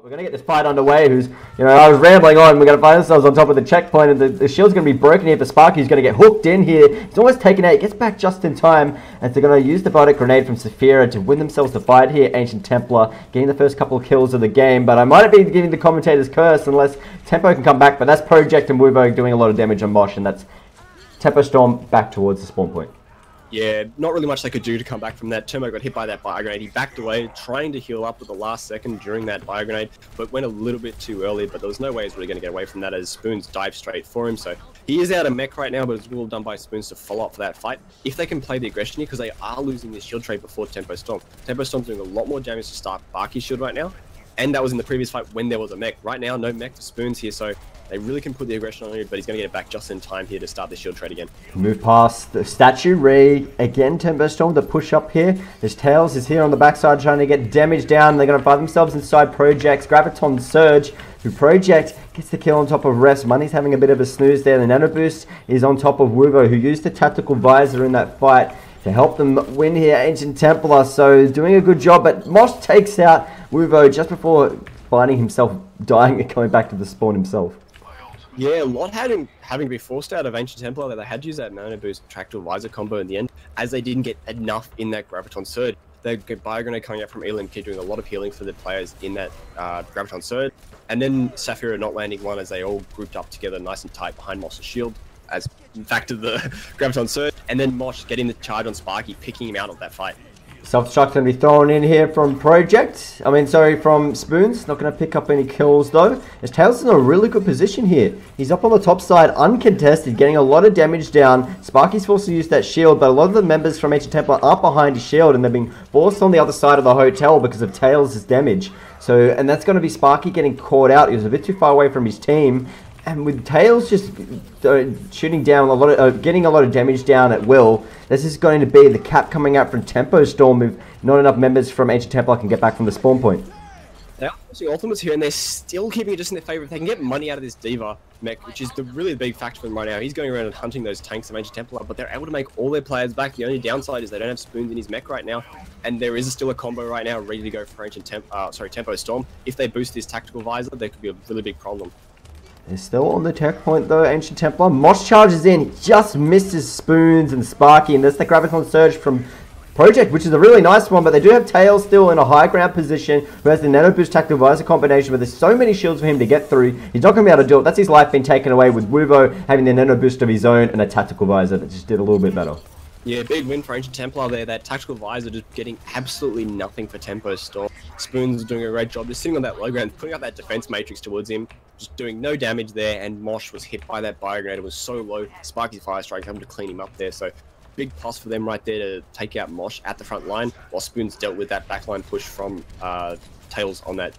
We're going to get this fight underway. I was rambling on. We're going to find ourselves on top of the checkpoint, and the shield's going to be broken here for Sparky. He's going to get hooked in here. He's almost taken out. He gets back just in time, and they're going to use the Bardic Grenade from Saphira to win themselves the fight here. Ancient Templar getting the first couple of kills of the game, but I might be giving the commentator's curse unless Tempo can come back, but that's Project and Wuvo doing a lot of damage on Mosh, and that's Tempo Storm back towards the spawn point. Yeah, not really much they could do to come back from that. Turmo got hit by that Bio Grenade. He backed away, trying to heal up at the last second during that Bio Grenade, but went a little bit too early, but there was no way he's really going to get away from that as Spoons dived straight for him. So he is out of mech right now, but it's well done by Spoons to follow up for that fight. If they can play the aggression here, because they are losing this shield trade before Tempo Storm. Tempo Storm's doing a lot more damage to start Sparky's shield right now, and that was in the previous fight when there was a mech. Right now, no mech for Spoons here, so they really can put the aggression on here, but he's going to get it back just in time here to start the shield trade again. Move past the statue. Again, Tempo Storm to push up here. His Tails is here on the backside trying to get damage down. They're going to find themselves inside Project's Graviton Surge. Who Project gets the kill on top of Refs. Money's having a bit of a snooze there. The Nano Boost is on top of Wuvo, who used the Tactical Visor in that fight to help them win here. Ancient Templar, so doing a good job, but Mosh takes out Wuvo just before finding himself dying and coming back to the spawn himself. Yeah, a lot having to be forced out of Ancient Templar that they had to use that Nano Boost Tractile Visor combo in the end, as they didn't get enough in that Graviton Surge. They get Bio Grenade coming out from Elim Kid doing a lot of healing for the players in that Graviton Surge, and then Saphira not landing one as they all grouped up together nice and tight behind Mosh's shield, as back to the Graviton Surge, and then Mosh getting the charge on Sparky, picking him out of that fight. Self-destruct going to be thrown in here from from Spoons. Not going to pick up any kills though. As Tails is in a really good position here. He's up on the top side, uncontested, getting a lot of damage down. Sparky's forced to use that shield, but a lot of the members from Ancient Templar are behind his shield, and they're being forced on the other side of the hotel because of Tails' damage. And that's going to be Sparky getting caught out. He was a bit too far away from his team. And with Tails just shooting down getting a lot of damage down at will, this is going to be the cap coming out from Tempo Storm if not enough members from Ancient Templar can get back from the spawn point. They are using ultimates here, and they're still keeping it just in their favor. If they can get money out of this Diva mech, which is the really big factor for them right now. He's going around and hunting those tanks of Ancient Templar, but they're able to make all their players back. The only downside is they don't have Spoons in his mech right now, and there is still a combo right now ready to go for Tempo Storm. If they boost this Tactical Visor, there could be a really big problem. They're still on the tech point though, Ancient Templar. Mosh charges in, he just misses Spoons and Sparky, and that's the Graviton Surge from Project, which is a really nice one, but they do have Tails still in a high ground position, who has the Nano Boost Tactical Visor combination, but there's so many shields for him to get through. He's not going to be able to do it. That's his life being taken away with Wuvo having the Nano Boost of his own and a Tactical Visor that just did a little bit better. Yeah, big win for Ancient Templar there. That Tactical Visor just getting absolutely nothing for Tempo Storm. Spoons is doing a great job just sitting on that low ground, putting up that defense matrix towards him, just doing no damage there, and Mosh was hit by that Bio Grenade. It was so low. Sparky's Fire Strike having to clean him up there, so big plus for them right there to take out Mosh at the front line, while Spoons dealt with that backline push from Tails on that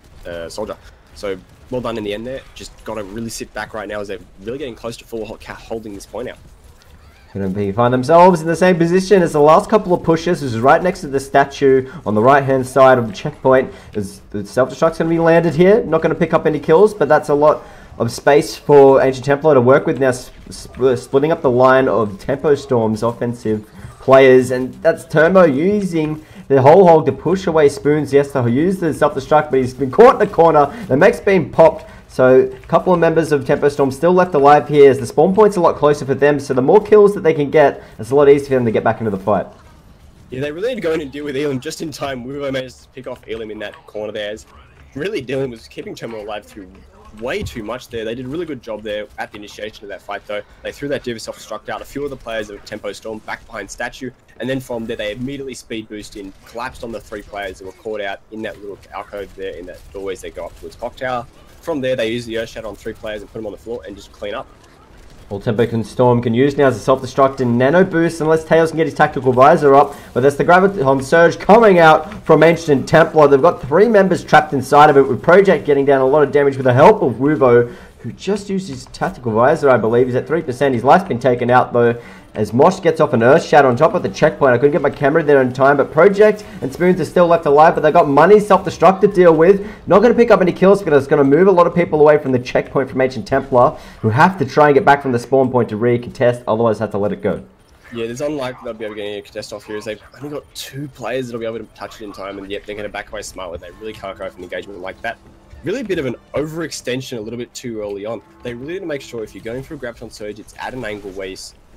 soldier. So well done in the end there. Just got to really sit back right now as they're really getting close to full holding this point out. Going to find themselves in the same position as the last couple of pushes. This is right next to the statue on the right-hand side of the checkpoint. As the self-destruct's going to be landed here. Not going to pick up any kills, but that's a lot of space for Ancient Templar to work with now, splitting up the line of Tempo Storm's offensive players, and that's Turbo using the whole hog to push away Spoons. Yes, to use the self-destruct, but he's been caught in the corner. The mech's been popped. So a couple of members of Tempo Storm still left alive here, as the spawn point's a lot closer for them, so the more kills that they can get, it's a lot easier for them to get back into the fight. Yeah, they really need to go in and deal with Elim just in time. Wuvo managed to pick off Elim in that corner there, as really Dylan was keeping Tempo alive through way too much there. They did a really good job there at the initiation of that fight though. They threw that Diva self-destruct out. A few of the players of Tempo Storm back behind statue, and then from there they immediately speed boost in, collapsed on the 3 players that were caught out in that little alcove there in that doorways they go up towards Clock Tower. From there, they use the Earth Shatter on 3 players and put them on the floor and just clean up. All Tempo Storm can use now is a self-destruct and Nano Boost, unless Tails can get his Tactical Visor up. But that's the Graviton Surge coming out from Ancient Templar. They've got 3 members trapped inside of it, with Project getting down a lot of damage with the help of Wuvo, who just used his Tactical Visor, I believe. He's at 3%. His life's been taken out, though, as Mosh gets off an Earth Shatter on top of the checkpoint. I couldn't get my camera there in time, but Project and Spoons are still left alive, but they've got Money self-destruct to deal with. Not going to pick up any kills because it's going to move a lot of people away from the checkpoint from Ancient Templar, who have to try and get back from the spawn point to recontest, otherwise have to let it go. Yeah, there's unlikely they'll be able to get any contest off here, as they've only got 2 players that'll be able to touch it in time, and yet they're going to back away smartly. They really can't go for an engagement like that. really a bit of an overextension a little bit too early on. They really need to make sure if you're going through a Graviton Surge, it's at an angle where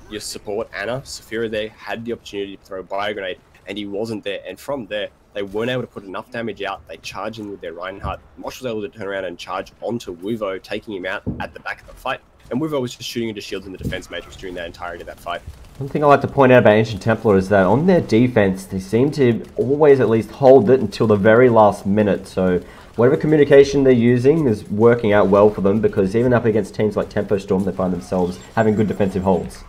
your support, Anna, Saphira there, had the opportunity to throw a Bio Grenade, and he wasn't there. And from there, they weren't able to put enough damage out. They charged in with their Reinhardt. Mosh was able to turn around and charge onto Wuvo, taking him out at the back of the fight. And Wuvo was just shooting into shields in the defense matrix during that entirety of that fight. One thing I like to point out about Ancient Templar is that on their defense, they seem to always at least hold it until the very last minute. So whatever communication they're using is working out well for them, because even up against teams like Tempo Storm, they find themselves having good defensive holds.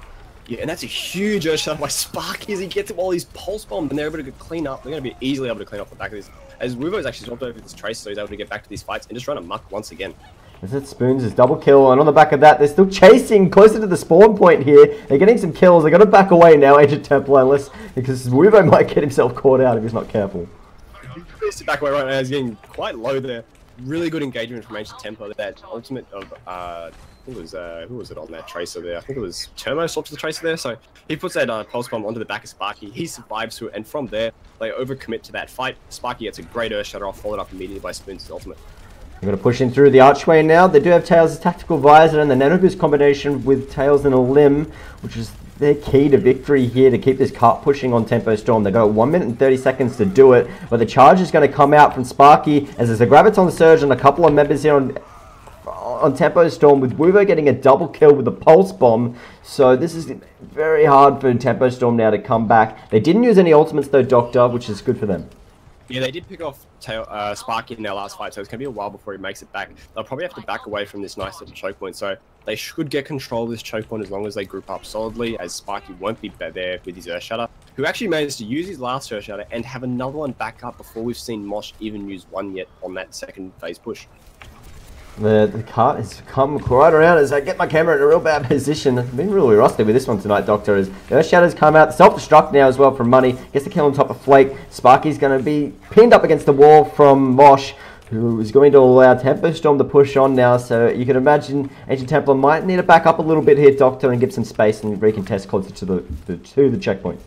Yeah, and that's a huge shot by Sparky as he gets all these pulse bombs, and they're able to clean up. They're going to be easily able to clean up the back of this. As Wuvo's actually swapped over this Trace, so he's able to get back to these fights and just run amok once again. As it Spoons is double kill, and on the back of that, they're still chasing closer to the spawn point here. They're getting some kills. They're going to back away now, Ancient Templar, unless because Wuvo might get himself caught out if he's not careful. He needs to back away right now. He's getting quite low there. Really good engagement from Ancient Templar. That ultimate of who was it on that Tracer there? I think it was Termo swapped to the Tracer there. So he puts that pulse bomb onto the back of Sparky. He survives through it, and from there they overcommit to that fight. Sparky gets a great Earth Shatter off, followed up immediately by Spoons' ultimate. They're going to push in through the archway now. They do have Tails' tactical visor and the nano boost combination with Tails and a limb, which is their key to victory here to keep this cart pushing on Tempo Storm. They've got 1 minute and 30 seconds to do it, but the charge is going to come out from Sparky as there's a Graviton Surge and a couple of members here on Tempo Storm, with Wuvo getting a double kill with the Pulse Bomb. So this is very hard for Tempo Storm now to come back. They didn't use any ultimates though, Doctor, which is good for them. Yeah, they did pick off Sparky in their last fight, so it's going to be a while before he makes it back. They'll probably have to back away from this nice little choke point, so they should get control of this choke point as long as they group up solidly, as Sparky won't be there with his Earth Shatter, who actually managed to use his last Earth Shatter and have another one back up before we've seen Mosh even use one yet on that second phase push. The cart has come right around as I get my camera in a real bad position. I've been really rusty with this one tonight, Doctor. As Earth Shatter's come out, self-destruct now as well from Money. Gets the kill on top of Flake. Sparky's going to be pinned up against the wall from Mosh, who is going to allow Tempo Storm to push on now. So you can imagine Ancient Templar might need to back up a little bit here, Doctor, and give some space and recontest closer to the checkpoint.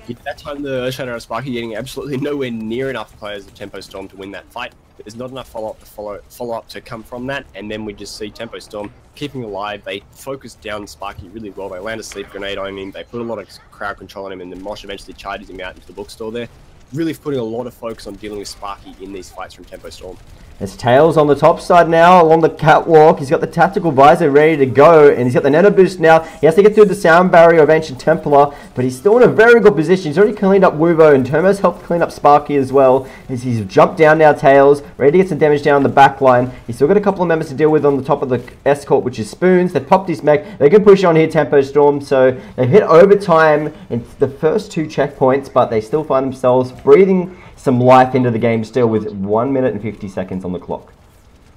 At that time, the Earth Shatter and Sparky getting absolutely nowhere near enough players of Tempo Storm to win that fight. There's not enough follow-up to come from that, and then we just see Tempo Storm keeping alive. They focus down Sparky really well. They land a sleep grenade on him. They put a lot of crowd control on him, and then Mosh eventually charges him out into the bookstore there. Really putting a lot of focus on dealing with Sparky in these fights from Tempo Storm. There's Tails on the top side now, along the catwalk. He's got the tactical visor ready to go, and he's got the nano boost now. He has to get through the sound barrier of Ancient Templar, but he's still in a very good position. He's already cleaned up Wuvo, and Termo's helped clean up Sparky as well. As he's jumped down now, Tails, ready to get some damage down the back line. He's still got a couple of members to deal with on the top of the escort, which is Spoons. They've popped his mech. They can push on here, Tempo Storm, so they've hit overtime in the first two checkpoints, but they still find themselves breathing some life into the game still with 1 minute and 50 seconds on the clock.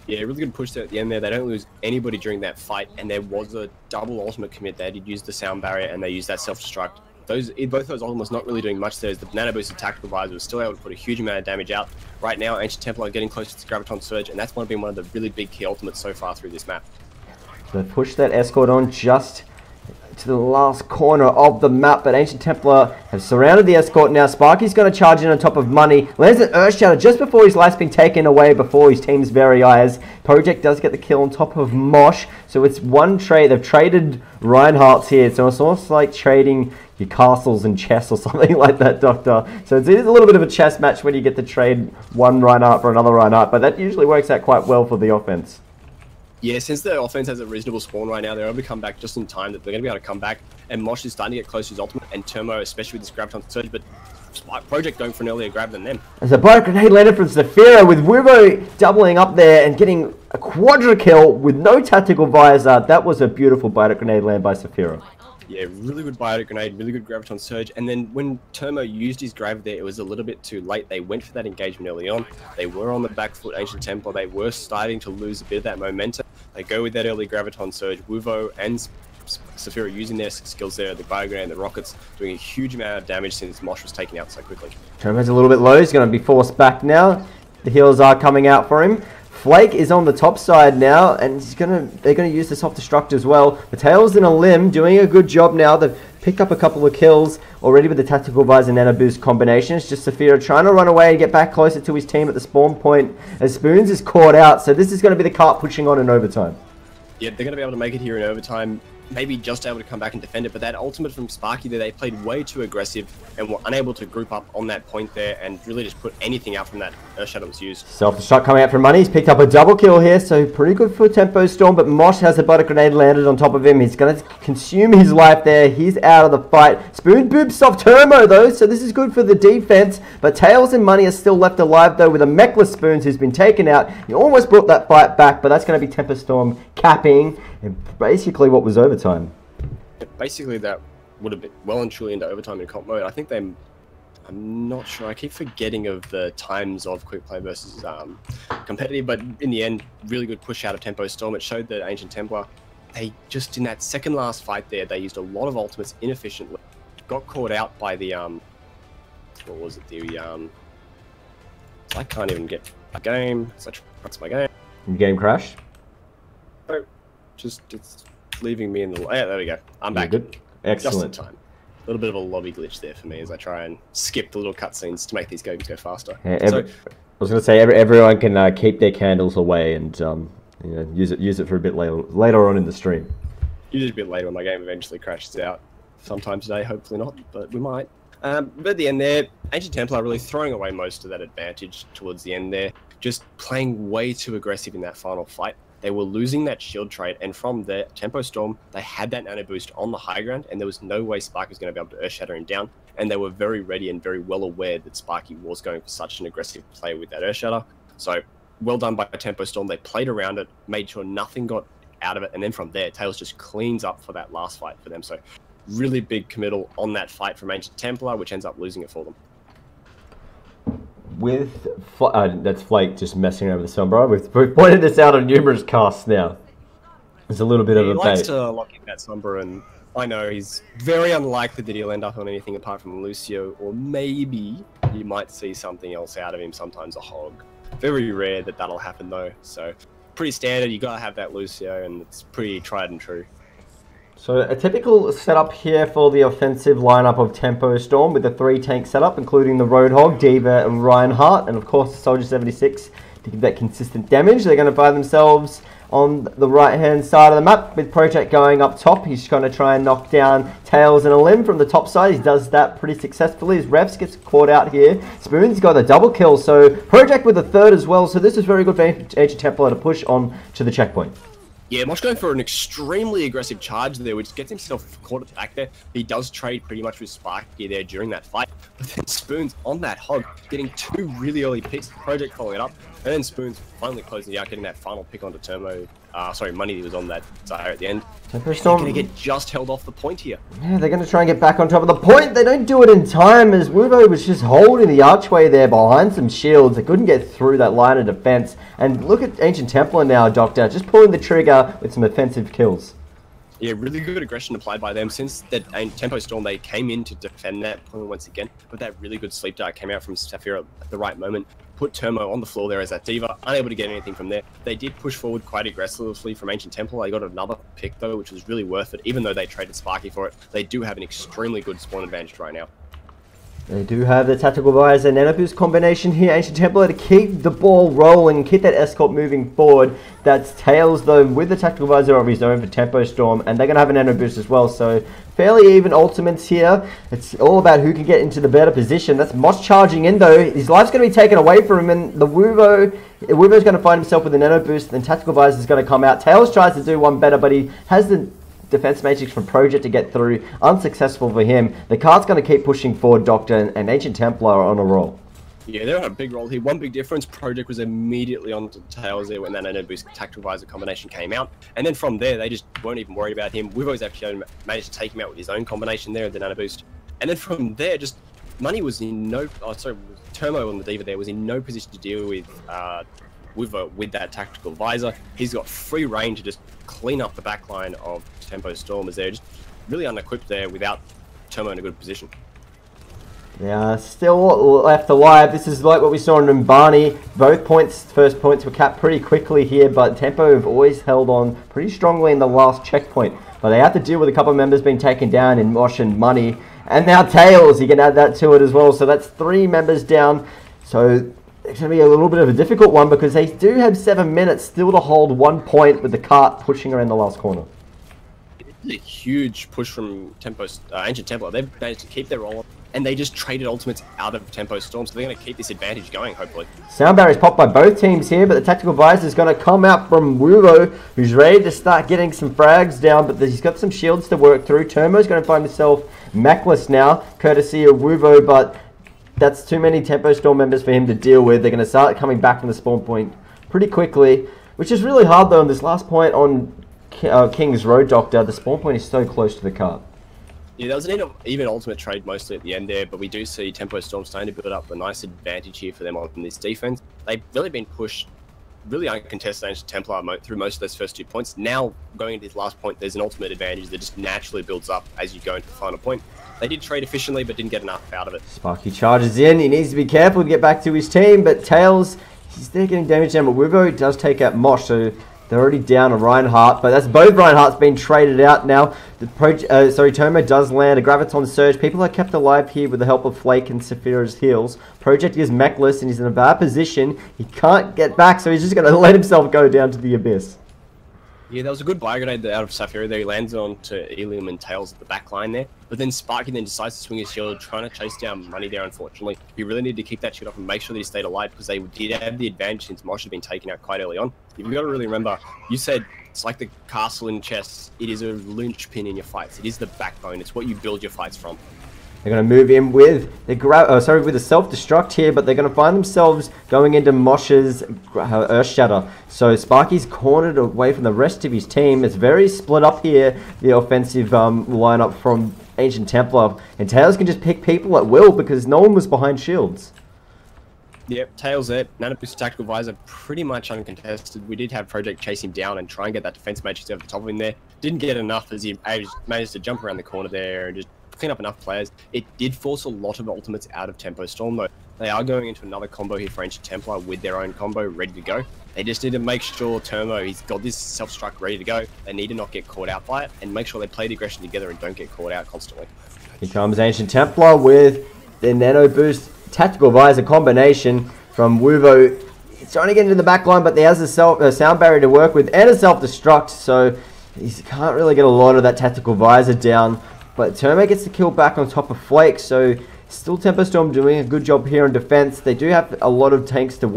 Yeah, really good push there at the end there. They don't lose anybody during that fight, and there was a double ultimate commit there. They did use the sound barrier, and they used that self-destruct. Both those ultimates not really doing much there, as the nano boosted tactical visor was still able to put a huge amount of damage out. Right now, Ancient Templar are getting closer to Graviton Surge, and that's been one of the really big key ultimates so far through this map. So they push that escort on just to the last corner of the map, but Ancient Templar have surrounded the escort now. Sparky's going to charge in on top of Money. Lands an Earth Shatter just before his life's been taken away before his team's very eyes. Project does get the kill on top of Mosh, so it's one trade. They've traded Reinhardt's here, so it's almost like trading your castles and chess or something like that, Doctor. So it is a little bit of a chess match when you get to trade one Reinhardt for another Reinhardt, but that usually works out quite well for the offense. Yeah, since the offense has a reasonable spawn right now, they're able to come back just in time. That they're going to be able to come back, and Mosh is starting to get close to his ultimate, and Termo, especially with this Graviton Surge, but Project going for an earlier grab than them. As a bio grenade landed from Saphira, with Wuvo doubling up there and getting a quadra kill with no tactical visor. That was a beautiful bio grenade land by Saphira. Yeah, really good biotic grenade, really good Graviton Surge, and then when Termo used his Grav there, it was a little bit too late. They went for that engagement early on. They were on the back foot, Ancient Templar. They were starting to lose a bit of that momentum. They go with that early Graviton Surge. Wuvo and Saphira using their skills there, the bio grenade and the rockets, doing a huge amount of damage since Mosh was taken out so quickly. Termo's a little bit low. He's going to be forced back now. The heals are coming out for him. Flake is on the top side now, and they're going to use the self-destruct as well. The Tails in a limb, doing a good job now. They've picked up a couple of kills already with the tactical visor nano boost combination. It's just Saphira trying to run away and get back closer to his team at the spawn point as Spoons is caught out. So this is going to be the cart pushing on in overtime. Yeah, they're going to be able to make it here in overtime. Maybe just able to come back and defend it, but that ultimate from Sparky there, they played way too aggressive and were unable to group up on that point there and really just put anything out from that Earthshadow that was used. Self-destruct coming out from Money. He's picked up a double kill here, so pretty good for Tempo Storm, but Mosh has a butter grenade landed on top of him. He's going to consume his life there. He's out of the fight. Spoon boops off Turmo though, so this is good for the defense, but Tails and Money are still left alive though with a mechless Spoons who's been taken out. He almost brought that fight back, but that's going to be Tempo Storm capping and basically what was overtime. Basically, that would have been well and truly into overtime in comp mode. I think I'm not sure. I keep forgetting of the times of quick play versus competitive, but in the end, really good push out of Tempo Storm. It showed that Ancient Templar, they just in that second last fight there, they used a lot of ultimates inefficiently. Got caught out by the what was it? The I can't even get a game. So that's my game. Game crash. Oh, just it's leaving me in the... Yeah, there we go. I'm back. Good. Excellent. Just in time. A little bit of a lobby glitch there for me as I try and skip the little cutscenes to make these games go faster. Yeah, I was going to say everyone can keep their candles away and you know, use it for a bit later on in the stream. Use it a bit later when my game eventually crashes out. Sometime today, hopefully not, but we might. But at the end there, Ancient Templar really throwing away most of that advantage towards the end there. Just playing way too aggressive in that final fight. They were losing that shield trade, and from there, Tempo Storm, they had that nano boost on the high ground, and there was no way Sparky was going to be able to Earthshadow him down, and they were very ready and very well aware that Sparky was going for such an aggressive play with that Earthshadow. So, well done by Tempo Storm. They played around it, made sure nothing got out of it, and then from there, Tails just cleans up for that last fight for them. So, really big committal on that fight from Ancient Templar, which ends up losing it for them. With that's Flake just messing over the Sombra. We've pointed this out on numerous casts now. It's a little bit of a bait. He likes to lock in that Sombra, and I know he's very unlikely that he'll end up on anything apart from Lucio, or maybe you might see something else out of him, sometimes a hog. Very rare that that'll happen though, so pretty standard. You gotta have that Lucio, and it's pretty tried and true. So a typical setup here for the offensive lineup of Tempo Storm with the 3-tank setup, including the Roadhog, D.Va and Reinhardt, and of course Soldier 76 to give that consistent damage. They're going to find themselves on the right-hand side of the map with Project going up top. He's going to try and knock down Tails and a Limb from the top side. He does that pretty successfully. His refs gets caught out here. Spoon's got a double kill, so Project with a third as well. So this is very good for Ancient Templar to push on to the checkpoint. Yeah, Mosh going for an extremely aggressive charge there, which gets himself caught at the back there. He does trade pretty much with Sparky there during that fight, but then Spoons on that hog, getting two really early picks, Project following it up, and then Spoons finally closing it out, getting that final pick onto Turmo. Money was on that Zaya at the end. Tempo Storm going to get just held off the point here. Yeah, they're going to try and get back on top of the point. They don't do it in time as Wuvo was just holding the archway there behind some shields. They couldn't get through that line of defense. And look at Ancient Templar now, Doctor, just pulling the trigger with some offensive kills. Yeah, really good aggression applied by them. Since that Tempo Storm, they came in to defend that point once again, but that really good sleep dart came out from Saphira at the right moment, put Turmo on the floor there as that D.Va, unable to get anything from there. They did push forward quite aggressively from Ancient Temple. They got another pick though, which was really worth it, even though they traded Sparky for it. They do have an extremely good spawn advantage right now. They do have the Tactical Visor and Nanoboost combination here. Ancient Templar to keep the ball rolling, keep that escort moving forward. That's Tails though with the Tactical Visor of his own for Tempo Storm, and they're going to have a Nanoboost as well, so fairly even ultimates here. It's all about who can get into the better position. That's Mosh charging in though. His life's going to be taken away from him, and the Wuvo's going to find himself with a Nanoboost, and Tactical Visor is going to come out. Tails tries to do one better, but he has the defense matrix from Project to get through. Unsuccessful for him. The cart's going to keep pushing forward, Doctor, and Ancient Templar are on a roll. Yeah, they're on a big roll here. One big difference, Project was immediately on the tails there when that Nano Boost Tactical Visor combination came out. And then from there, they just weren't even worried about him. We've always actually managed to take him out with his own combination there, the Nano Boost. And then from there, just Money was in no... Turmo on the D.Va there was in no position to deal with with that Tactical Visor. He's got free reign to just clean up the backline of Tempo Storm as they're just really unequipped there without Turmo in a good position. Yeah, still left alive. This is like what we saw in Mbani. Both first points were capped pretty quickly here, but Tempo have always held on pretty strongly in the last checkpoint. But they have to deal with a couple of members being taken down in Mosh and Money. And now Tails, you can add that to it as well. So that's 3 members down. So it's going to be a little bit of a difficult one because they do have 7 minutes still to hold 1 point with the cart pushing around the last corner. It's a huge push from Ancient Templar. They've managed to keep their roll, and they just traded ultimates out of Tempo Storm, so they're going to keep this advantage going, hopefully. Sound barriers popped by both teams here, but the Tactical Visor is going to come out from Wuvo, who's ready to start getting some frags down, but he's got some shields to work through. Termo's going to find himself mechless now, courtesy of Wuvo, but that's too many Tempo Storm members for him to deal with. They're going to start coming back from the spawn point pretty quickly, which is really hard though on this last point on King's Road Doctor. The spawn point is so close to the cart. Yeah, that was an even ultimate trade mostly at the end there, but we do see Tempo Storm starting to build up a nice advantage here for them on this defense. They've really been pushed really uncontested Ancient Templar through most of those first 2 points. Now, going into this last point, there's an ultimate advantage that just naturally builds up as you go into the final point. They did trade efficiently, but didn't get enough out of it. Sparky charges in. He needs to be careful to get back to his team, but Tails, he's there getting damage down, but Wivo does take out Mosh, so they're already down a Reinhardt, but that's both Reinhardts being traded out now. Tomo does land a Graviton Surge. People are kept alive here with the help of Flake and Saphira's heals. Project is mechless and he's in a bad position. He can't get back, so he's just going to let himself go down to the abyss. Yeah, that was a good buy grenade out of Saphira there. He lands onto Ilium and Tails at the back line there. But then Sparky then decides to swing his shield, trying to chase down Money there, unfortunately. He really needed to keep that shield off and make sure that he stayed alive because they did have the advantage since Mosh had been taken out quite early on. You've got to really remember, you said it's like the castle in chess. It is a linchpin in your fights. It is the backbone. It's what you build your fights from. They're going to move in with the with a self-destruct here, but they're going to find themselves going into Mosh's Earth Shatter. So Sparky's cornered away from the rest of his team. It's very split up here, the offensive lineup from Ancient Templar. And Tails can just pick people at will because no one was behind shields. Yep, Tails there. Nanoboost Tactical Visor pretty much uncontested. We did have Project chase him down and try and get that defense matrix over the top of him there. Didn't get enough as he managed to jump around the corner there and just clean up enough players. It did force a lot of ultimates out of Tempo Storm though. They are going into another combo here for Ancient Templar with their own combo ready to go. They just need to make sure Termo, he's got this self-struck ready to go. They need to not get caught out by it and make sure they play the aggression together and don't get caught out constantly. Here comes Ancient Templar with the Nano Boost Tactical Visor combination from Wuvo. He's trying to get into the back line, but he has a sound barrier to work with and a self-destruct, so he can't really get a lot of that Tactical Visor down. But Termo gets the kill back on top of Flake, so still Tempo Storm doing a good job here in defense. They do have a lot of tanks to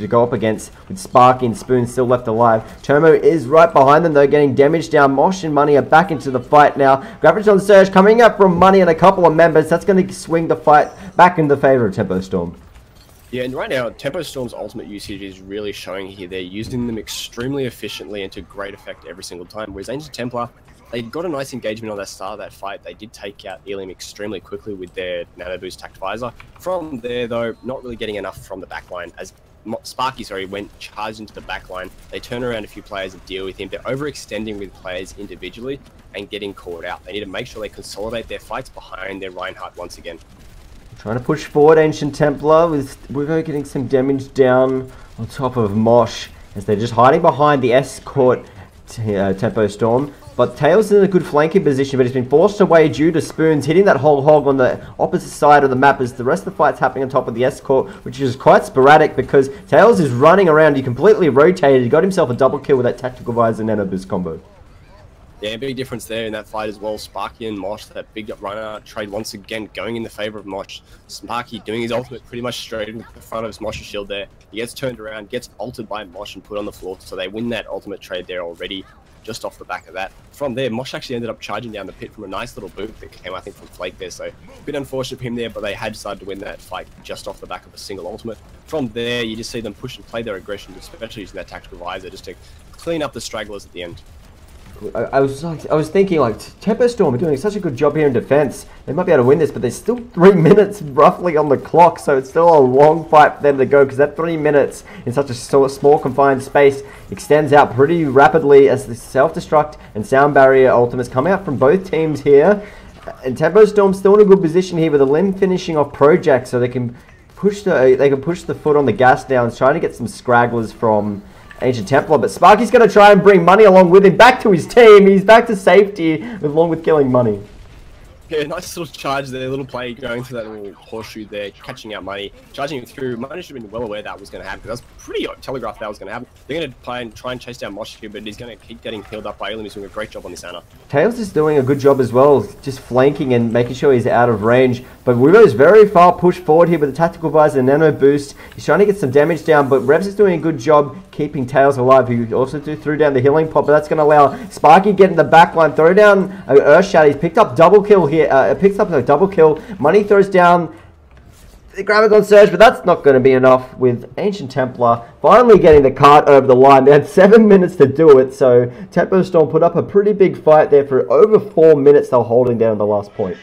go up against, with Sparky and Spoon still left alive. Termo is right behind them though, getting damage down. Mosh and Money are back into the fight now. Graviton Surge coming up from Money and a couple of members. That's going to swing the fight back in the favor of Tempo Storm. Yeah, and right now, Tempo Storm's ultimate usage is really showing here. They're using them extremely efficiently and to great effect every single time, whereas Ancient Templar, they got a nice engagement on the start of that fight. They did take out Ilium extremely quickly with their Nano Boost Tactical Visor. From there, though, not really getting enough from the backline. As Sparky, went charged into the backline, they turn around a few players and deal with him. They're overextending with players individually and getting caught out. They need to make sure they consolidate their fights behind their Reinhardt once again. Trying to push forward Ancient Templar with Wivo getting some damage down on top of Mosh as they're just hiding behind the escort Tempo Storm. But Tails is in a good flanking position, but he's been forced away due to Spoons hitting that whole hog on the opposite side of the map as the rest of the fight's happening on top of the escort, which is quite sporadic because Tails is running around. He completely rotated. He got himself a double kill with that Tactical Visor Nano Boost combo. Yeah, big difference there in that fight as well. Sparky and Mosh, that big runner trade once again going in the favor of Mosh. Sparky doing his ultimate pretty much straight in the front of Mosh's shield there. He gets turned around, gets ulted by Mosh and put on the floor, so they win that ultimate trade there already, just off the back of that. From there, Mosh actually ended up charging down the pit from a nice little boot that came, I think, from Flake there, so a bit unfortunate for him there, but they had decided to win that fight just off the back of a single ultimate. From there, you just see them push and play their aggression, especially using that Tactical Visor just to clean up the stragglers at the end. I was thinking, like, Tempo Storm are doing such a good job here in defense. They might be able to win this, but there's still 3 minutes roughly on the clock, so it's still a long fight for them to go, because that 3 minutes in such a small confined space extends out pretty rapidly as the self-destruct and sound barrier ultimates come out from both teams here. And Tempo Storm's still in a good position here with a Lim finishing off Project, so they can push the foot on the gas down, trying to get some scragglers from Ancient Templar, but Sparky's going to try and bring Money along with him back to his team. He's back to safety along with killing Money. Yeah, nice little charge there, little play going through that little horseshoe there, catching out Money, charging him through. Money should have been well aware that was going to happen, because that's pretty telegraphed that was going to happen. They're going to try and chase down Mosh here, but he's going to keep getting healed up by Elim. He's doing a great job on this Ana. Tails is doing a good job as well, just flanking and making sure he's out of range. But Weebo's very far pushed forward here with the tactical visor and nano boost. He's trying to get some damage down, but Revs is doing a good job keeping Tails alive, who also threw down the healing pot, but that's going to allow Sparky get in the back line, throw down Earthshatter. He's picked up double kill here, picks up a double kill. Money throws down the Graviton Surge, but that's not going to be enough with Ancient Templar finally getting the cart over the line. They had 7 minutes to do it, so Tempo Storm put up a pretty big fight there for over 4 minutes. They were holding down the last point.